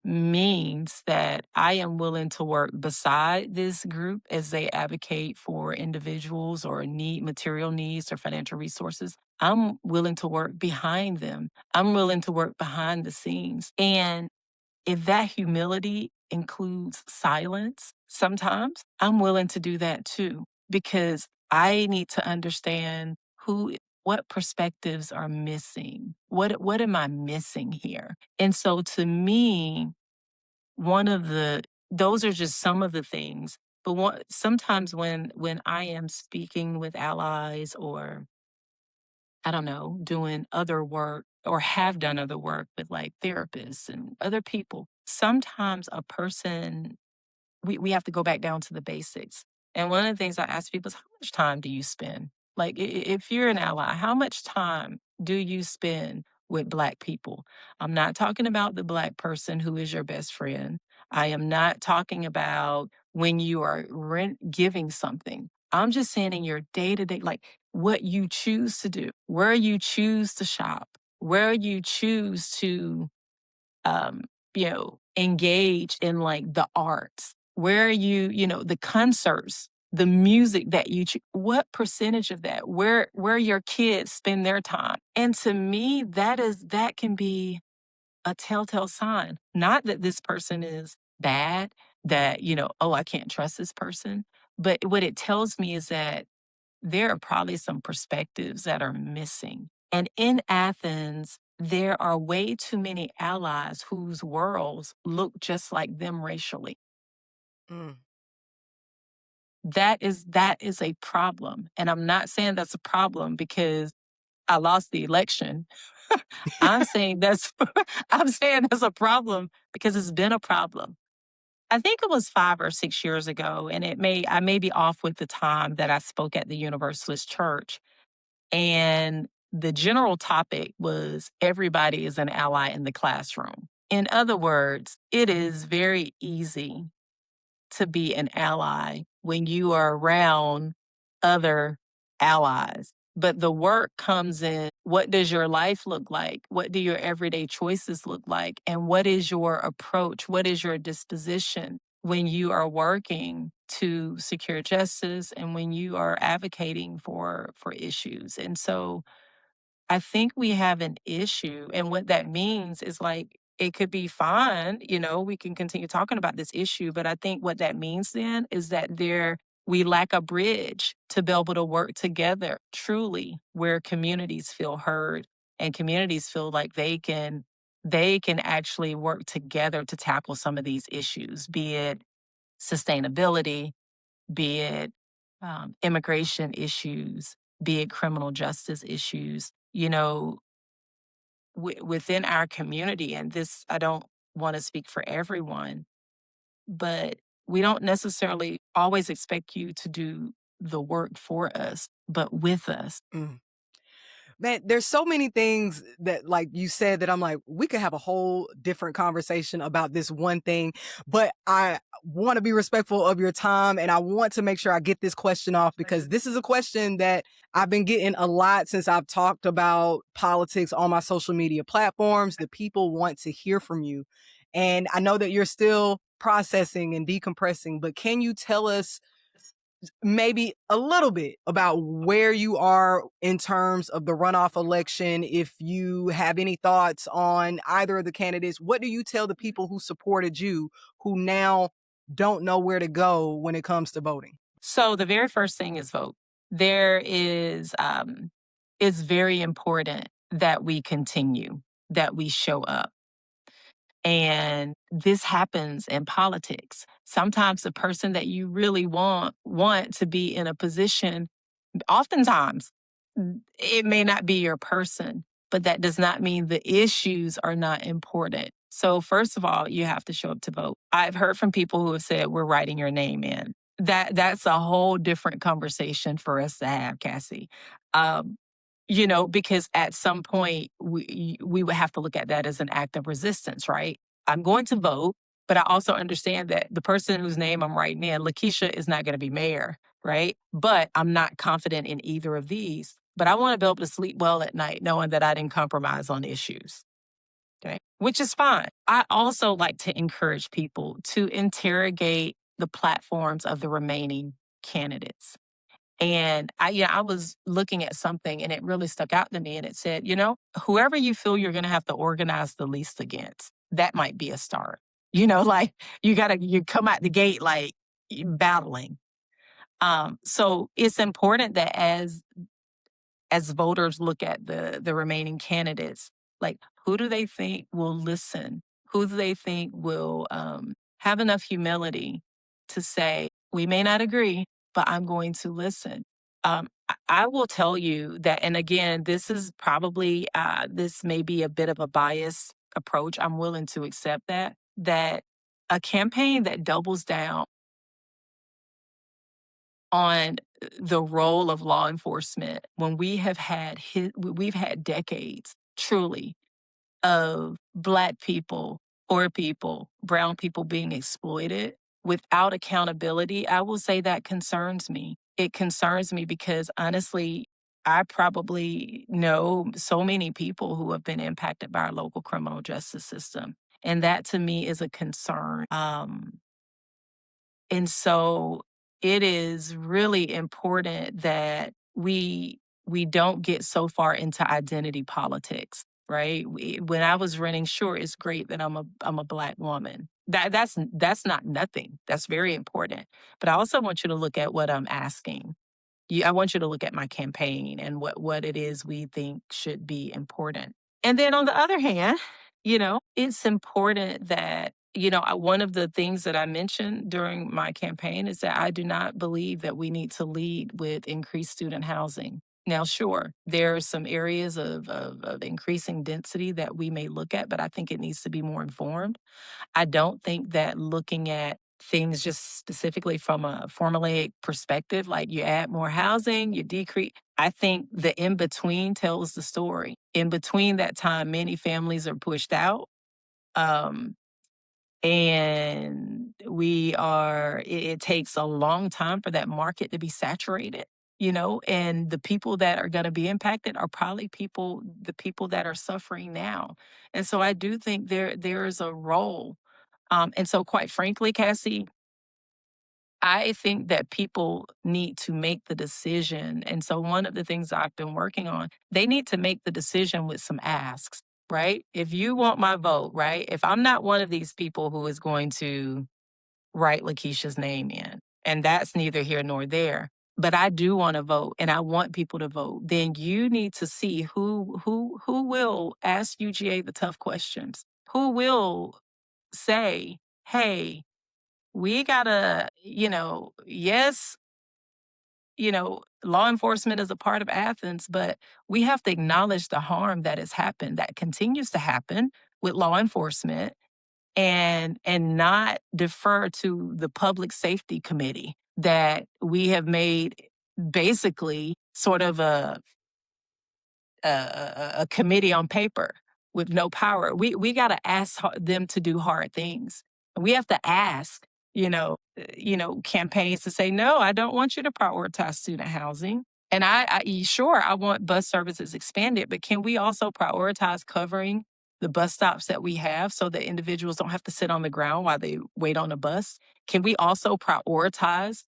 means that I am willing to work beside this group as they advocate for individuals or need material needs or financial resources. I'm willing to work behind them. I'm willing to work behind the scenes. And if that humility includes silence, sometimes I'm willing to do that too, because I need to understand what perspectives are missing. What am I missing here? And so to me, one of the those are just some of the things. But sometimes when I am speaking with allies or I don't know, doing other work or have done other work with like therapists and other people. Sometimes a person, we have to go back down to the basics. And one of the things I ask people is, how much time do you spend? Like, if you're an ally, how much time do you spend with Black people? I'm not talking about the Black person who is your best friend. I am not talking about when you are giving something. I'm just saying in your day to day, like what you choose to do, where you choose to shop, where you choose to um, engage in like the arts, where the concerts, the music that you choose, what percentage of that, where your kids spend their time. And to me, that can be a telltale sign. Not that this person is bad, that, oh, I can't trust this person. But what it tells me is that there are probably some perspectives that are missing. And in Athens, there are way too many allies whose worlds look just like them racially. Mm. That is a problem. And I'm not saying that's a problem because I lost the election. I'm saying that's I'm saying that's a problem because it's been a problem. I think it was 5 or 6 years ago, and I may be off with the time that I spoke at the Universalist Church, and the general topic was everybody is an ally in the classroom. In other words, it is very easy to be an ally when you are around other allies. But the work comes in, what does your life look like? What do your everyday choices look like? And what is your approach? What is your disposition when you are working to secure justice and when you are advocating for issues? And so I think we have an issue. And what that means is like, it could be fine, we can continue talking about this issue. But I think what that means then is that we lack a bridge to be able to work together truly where communities feel heard and communities feel like they can actually work together to tackle some of these issues, be it sustainability, be it immigration issues, be it criminal justice issues, within our community. And this, I don't want to speak for everyone, but we don't necessarily always expect you to do the work for us, but with us. Mm. Man, there's so many things that, like you said, that I'm like, we could have a whole different conversation about this one thing, but I want to be respectful of your time and I want to make sure I get this question off because this is a question that I've been getting a lot since I've talked about politics on my social media platforms. The people want to hear from you. And I know that you're still processing and decompressing, but can you tell us maybe a little bit about where you are in terms of the runoff election? If you have any thoughts on either of the candidates, what do you tell the people who supported you who now don't know where to go when it comes to voting? So the very first thing is vote. There is, it's very important that we continue, that we show up. And this happens in politics. Sometimes the person that you really want to be in a position, oftentimes it may not be your person, but that does not mean the issues are not important. So first of all, you have to show up to vote. I've heard from people who have said we're writing your name in. That's a whole different conversation for us to have, Cassie. Um, because at some point we would have to look at that as an act of resistance, right? I'm going to vote, but I also understand that the person whose name I'm writing in, LaKeisha, is not going to be mayor, right? But I'm not confident in either of these. But I want to be able to sleep well at night knowing that I didn't compromise on issues. Okay. Which is fine. I also like to encourage people to interrogate the platforms of the remaining candidates. And I was looking at something and it really stuck out to me. And it said, whoever you feel you're going to have to organize the least against, that might be a start. Like you come out the gate like battling. So it's important that as voters look at the remaining candidates, like who do they think will listen? Who do they think will have enough humility to say, we may not agree, but I'm going to listen. I will tell you that, and again, this is probably, this may be a bit of a biased approach. I'm willing to accept that a campaign that doubles down on the role of law enforcement when we've had decades truly of Black people, poor people, brown people being exploited without accountability. I will say that concerns me. It concerns me because honestly, I probably know so many people who have been impacted by our local criminal justice system. And that to me is a concern. And so it is really important that we don't get so far into identity politics, right? When I was running, sure, it's great that I'm a Black woman. That's not nothing. That's very important. But I also want you to look at what I'm asking. I want you to look at my campaign and what it is we think should be important. And then on the other hand, it's important that, one of the things that I mentioned during my campaign is that I do not believe that we need to lead with increased student housing. Now, sure, there are some areas of increasing density that we may look at, but I think it needs to be more informed. I don't think that looking at things just specifically from a formulaic perspective, like you add more housing, you decrease. I think the in between tells the story. In between that time, many families are pushed out. Um, and it takes a long time for that market to be saturated, and the people that are going to be impacted are probably the people that are suffering now. And so I do think there's a role. And so, quite frankly, Cassie, I think that people need to make the decision. And so, one of the things I've been working on, they need to make the decision with some asks, right? If you want my vote, right? If I'm not one of these people who is going to write LaKeisha's name in, and that's neither here nor there, but I do want to vote and I want people to vote, then you need to see who will ask UGA the tough questions, who will say, hey, we gotta, yes, law enforcement is a part of Athens, but we have to acknowledge the harm that has happened, that continues to happen with law enforcement, and not defer to the public safety committee that we have made basically sort of a committee on paper with no power. We got to ask them to do hard things. We have to ask, campaigns to say, no, I don't want you to prioritize student housing. And sure, I want bus services expanded, but can we also prioritize covering the bus stops that we have so that individuals don't have to sit on the ground while they wait on a bus? Can we also prioritize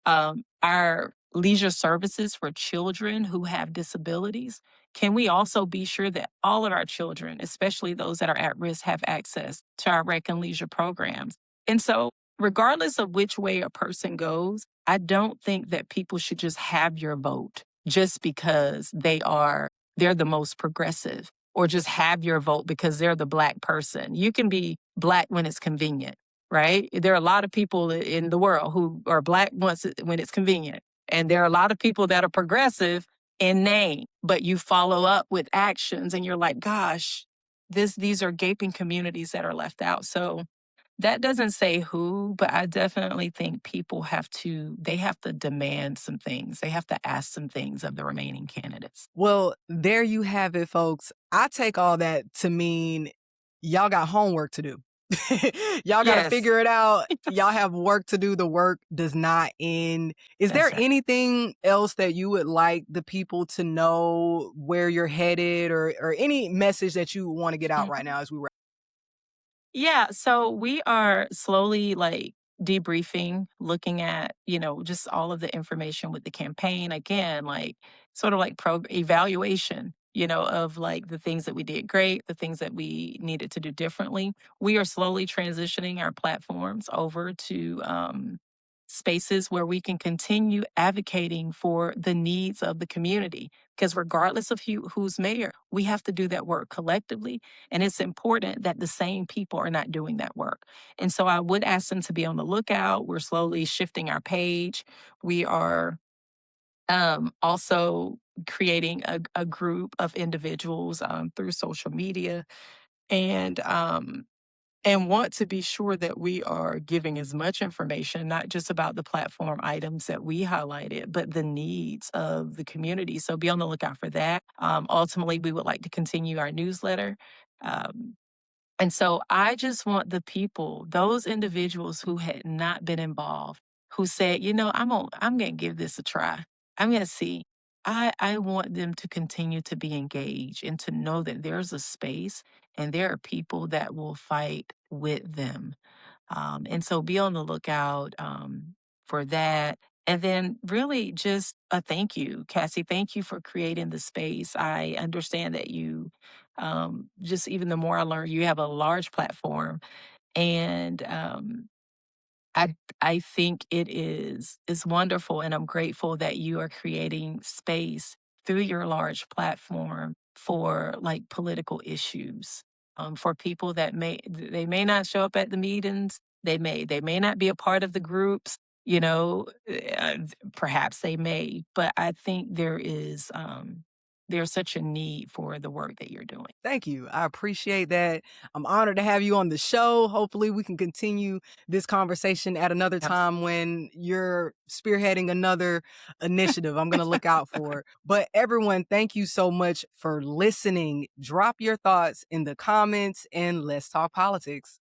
our leisure services for children who have disabilities? Can we also be sure that all of our children, especially those that are at risk, have access to our rec and leisure programs? And so, regardless of which way a person goes, I don't think that people should just have your vote just because they're the most progressive, or just have your vote because they're the Black person. You can be Black when it's convenient, right? There are a lot of people in the world who are Black when it's convenient. And there are a lot of people that are progressive in name, but you follow up with actions and you're like, gosh, these are gaping communities that are left out. So that doesn't say who, but I definitely think they have to demand some things. They have to ask some things of the remaining candidates. Well, there you have it, folks. I take all that to mean y'all got homework to do. Y'all got to Yes. figure it out. Y'all Yes. have work to do. The work does not end. Is there That's right. anything else that you would like the people to know where you're headed, or any message that you want to get out right now as we wrap? Yeah, so we are slowly like debriefing, looking at, just all of the information with the campaign again, like sort of like evaluation, of like the things that we did great, the things that we needed to do differently. We are slowly transitioning our platforms over to spaces where we can continue advocating for the needs of the community. Because regardless of who's mayor, we have to do that work collectively, and it's important that the same people are not doing that work. And so I would ask them to be on the lookout. We're slowly shifting our page. We are also creating a group of individuals through social media, and want to be sure that we are giving as much information, not just about the platform items that we highlighted, but the needs of the community. So be on the lookout for that. Ultimately, we would like to continue our newsletter. Um, and so I just want the people, those individuals who had not been involved, who said, I'm gonna give this a try. I'm gonna see. I want them to continue to be engaged and to know that there's a space and there are people that will fight with them. And so be on the lookout for that. And then really just a thank you, Cassie. Thank you for creating the space. I understand that just even the more I learn, you have a large platform. And I I think is wonderful, and I'm grateful that you are creating space through your large platform for like political issues. For people that they may not show up at the meetings, they may not be a part of the groups, you know, perhaps they may, but I think there's such a need for the work that you're doing. Thank you. I appreciate that. I'm honored to have you on the show. Hopefully, we can continue this conversation at another time when you're spearheading another initiative. I'm going to look out for it. But everyone, thank you so much for listening. Drop your thoughts in the comments and let's talk politics.